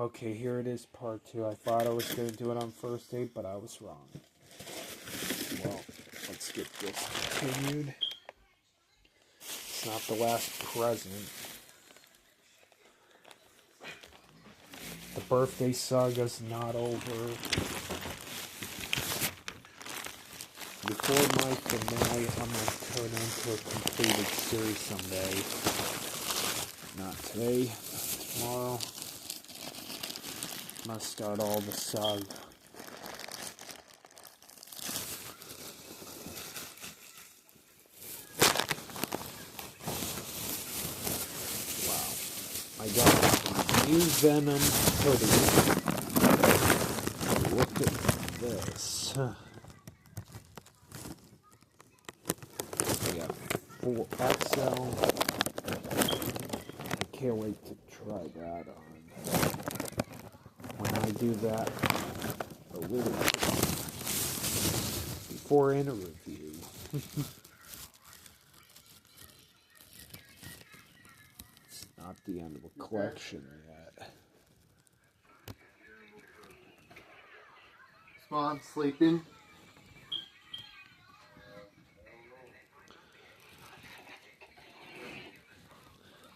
Okay, here it is, part 2. I thought I was going to do it on first date, but I was wrong. Well, let's get this continued. It's not the last present. The birthday saga's not over. Before my finale, I'm going to turn into a completed series someday. Not today, not tomorrow. I'm going to start all the saga. Wow. I got a new Venom hoodie. Look at this. I got 4XL. I can't wait to try that on. When I do that, a little before in a review. It's not the end of a collection yet. Mom sleeping.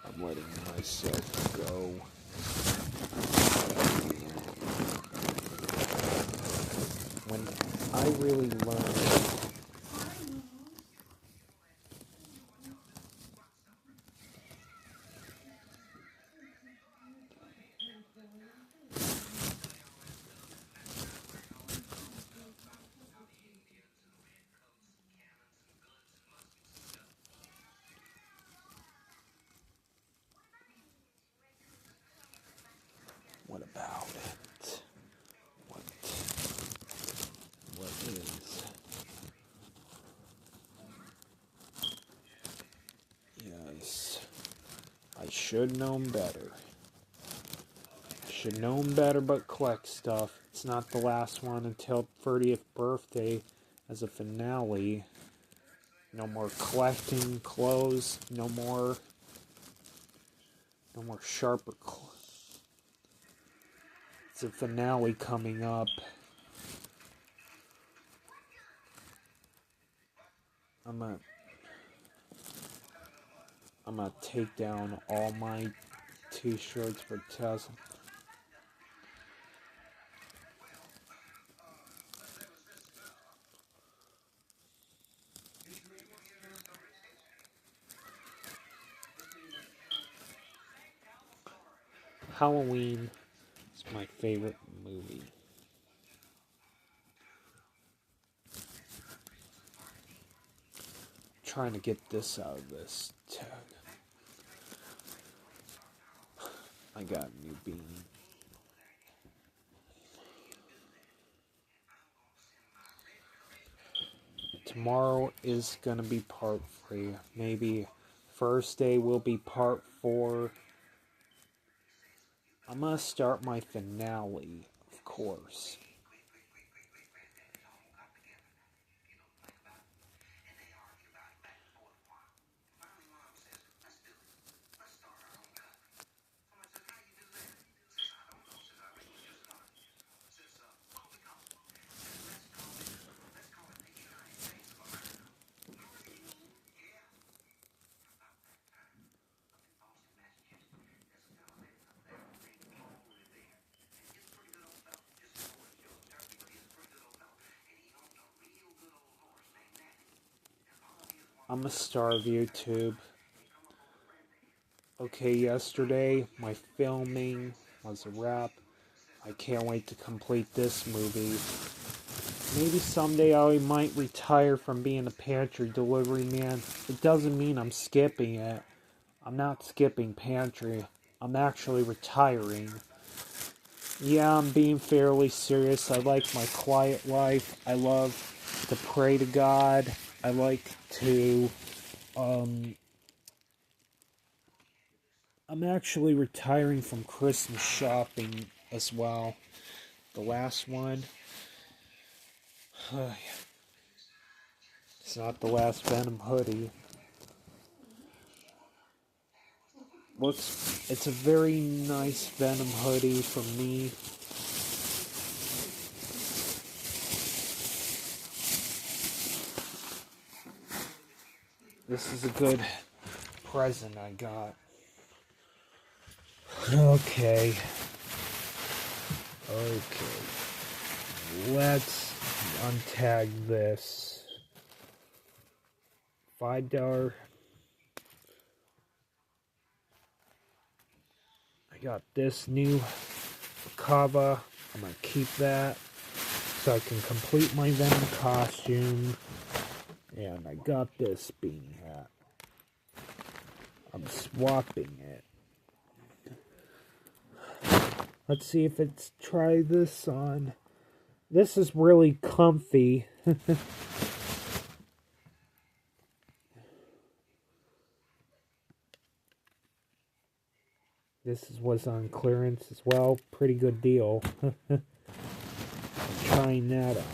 I'm letting myself go. When I really learned what about it? What is? Yes. I should known better. Should known better but collect stuff. It's not the last one until 30th birthday as a finale. No more collecting clothes. No more sharper clothes. It's a finale coming up. I'm gonna take down all my t-shirts for test. Halloween is my favorite movie. I'm trying to get this out of this tag. I got a new beanie. Tomorrow is gonna be part 3. Maybe first day will be part 4. I'm gonna start my finale, of course. I'm a star of YouTube. Okay, yesterday my filming was a wrap. I can't wait to complete this movie. Maybe someday I might retire from being a pantry delivery man. It doesn't mean I'm skipping it. I'm not skipping pantry. I'm actually retiring. Yeah, I'm being fairly serious. I like my quiet life. I love to pray to God. I like to, I'm actually retiring from Christmas shopping as well. The last one. It's not the last Venom hoodie. It's a very nice Venom hoodie from me. This is a good present I got. Okay. Let's untag this. $5. I got this new Kava. I'm gonna keep that so I can complete my Venom costume. And I got this beanie hat. I'm swapping it. Let's see if it's try this on. This is really comfy. Was on clearance as well. Pretty good deal. I'm trying that on.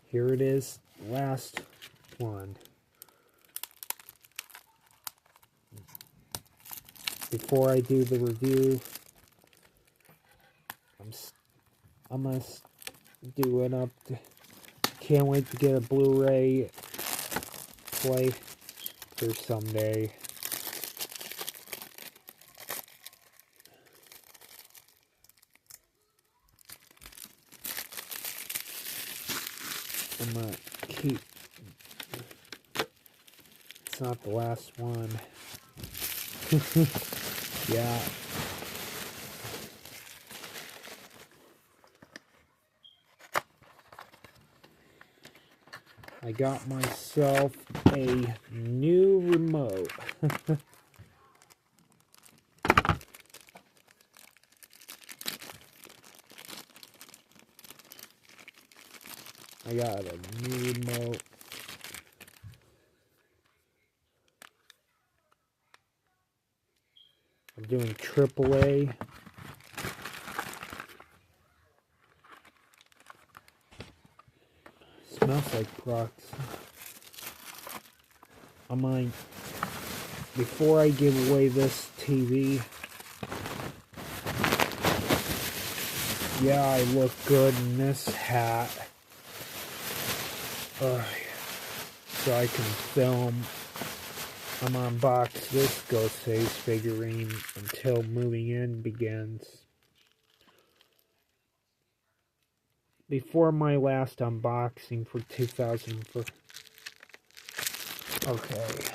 Here it is. Last one. Before I do the review, I'm gonna do it up. Can't wait to get a Blu-ray play for someday. I'm gonna keep. It's not the last one. Yeah. I got myself a new remote. I got a new remote. I'm doing AAA. Smells like Prox. I might, before I give away this TV, yeah, I look good in this hat. So I can film. I'm unbox this Ghostface figurine until moving in begins. Before my last unboxing for 2004. Okay.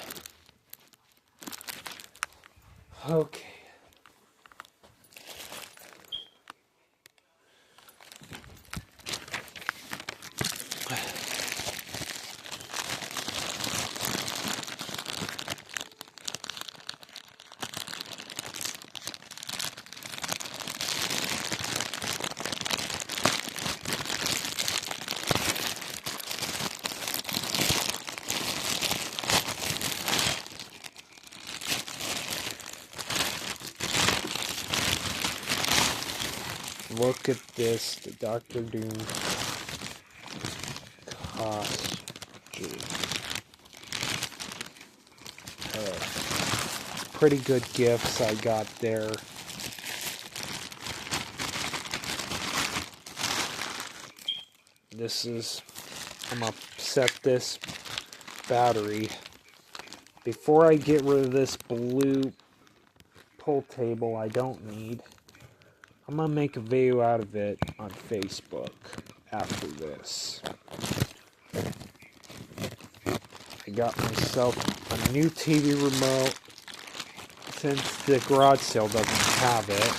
Look at this, the Dr. Doom costume. Pretty good gifts I got there. I'm gonna set this battery. Before I get rid of this blue pull table I don't need, I'm gonna make a video out of it on Facebook after this. I got myself a new TV remote since the garage sale doesn't have it.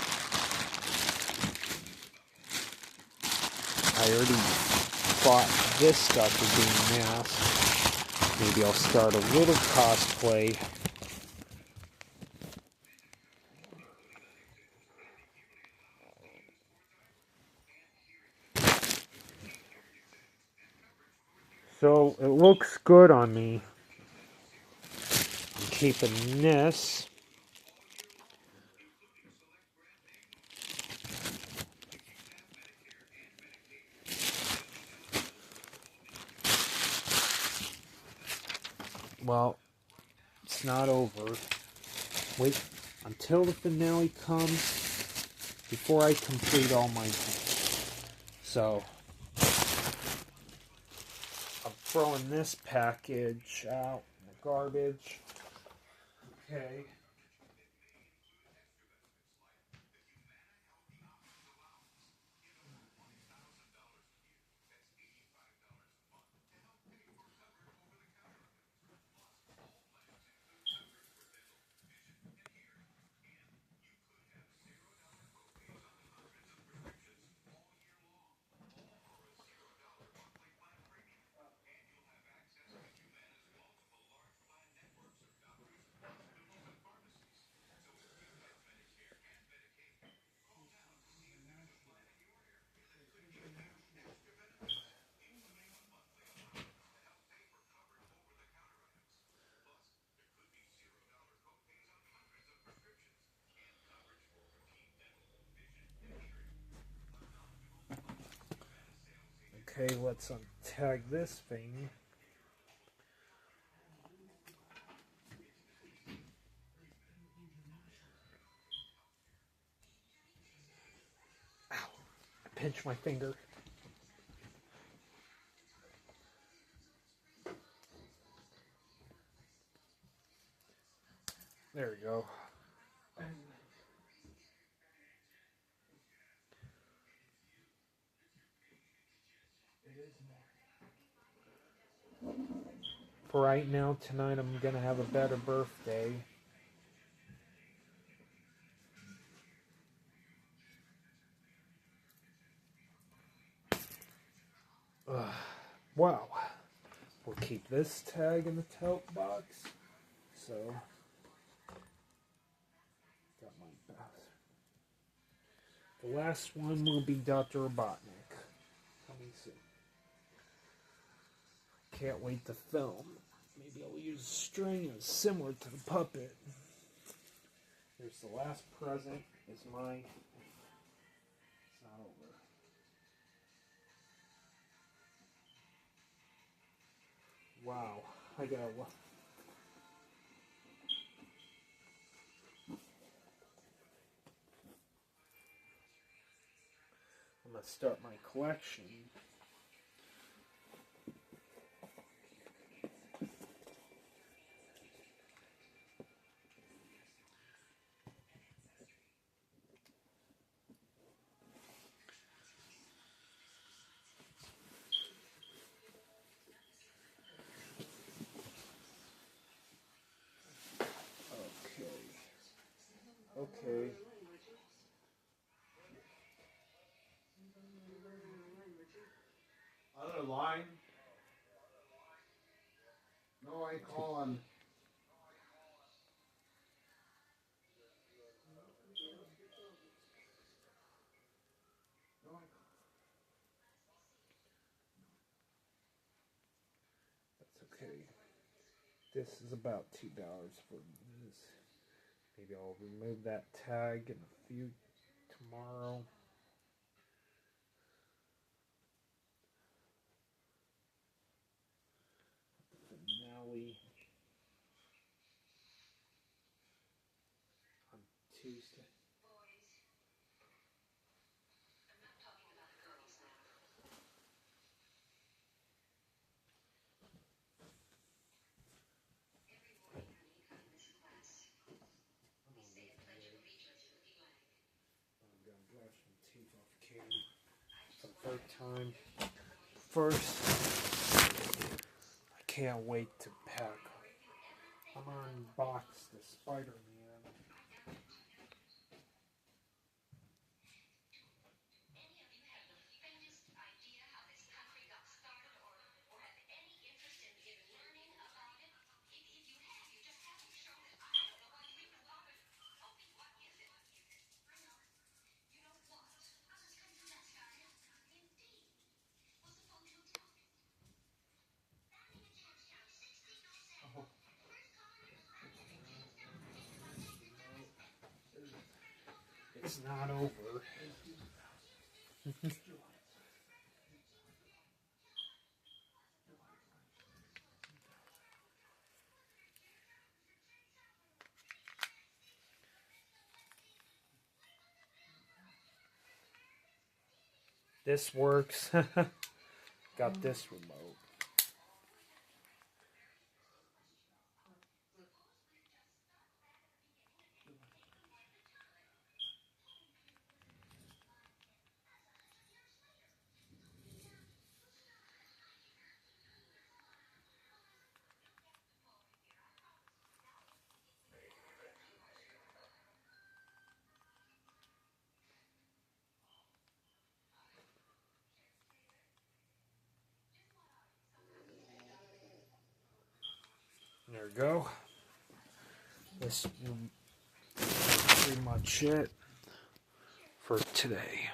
I already bought this Dr. Doom mask. Maybe I'll start a little cosplay. So it looks good on me. I'm keeping this. Well, it's not over. Wait until the finale comes before I complete all my things. So, I'm throwing this package out in the garbage. Okay. Okay, let's untag this thing. Ow! I pinched my finger. There we go. For right now, tonight I'm gonna have a better birthday. Wow. We'll keep this tag in the tote box. So, got my bath. The last one will be Dr. Robotnik. Coming soon. Can't wait to film. Maybe I'll use string as similar to the puppet. Here's the last present. It's mine. It's not over. Wow. I got a lot. I'm going to start my collection. Okay. Other line? No, I call on. That's okay. This is about $2 for this. Maybe I'll remove that tag in a few tomorrow. Finale on Tuesday. I'm gonna brush my teeth off camera for the third time. First, I can't wait to pack. I'm gonna unbox the Spider-Man. It's not over. this works. Got this remote. There we go. This is pretty much it for today.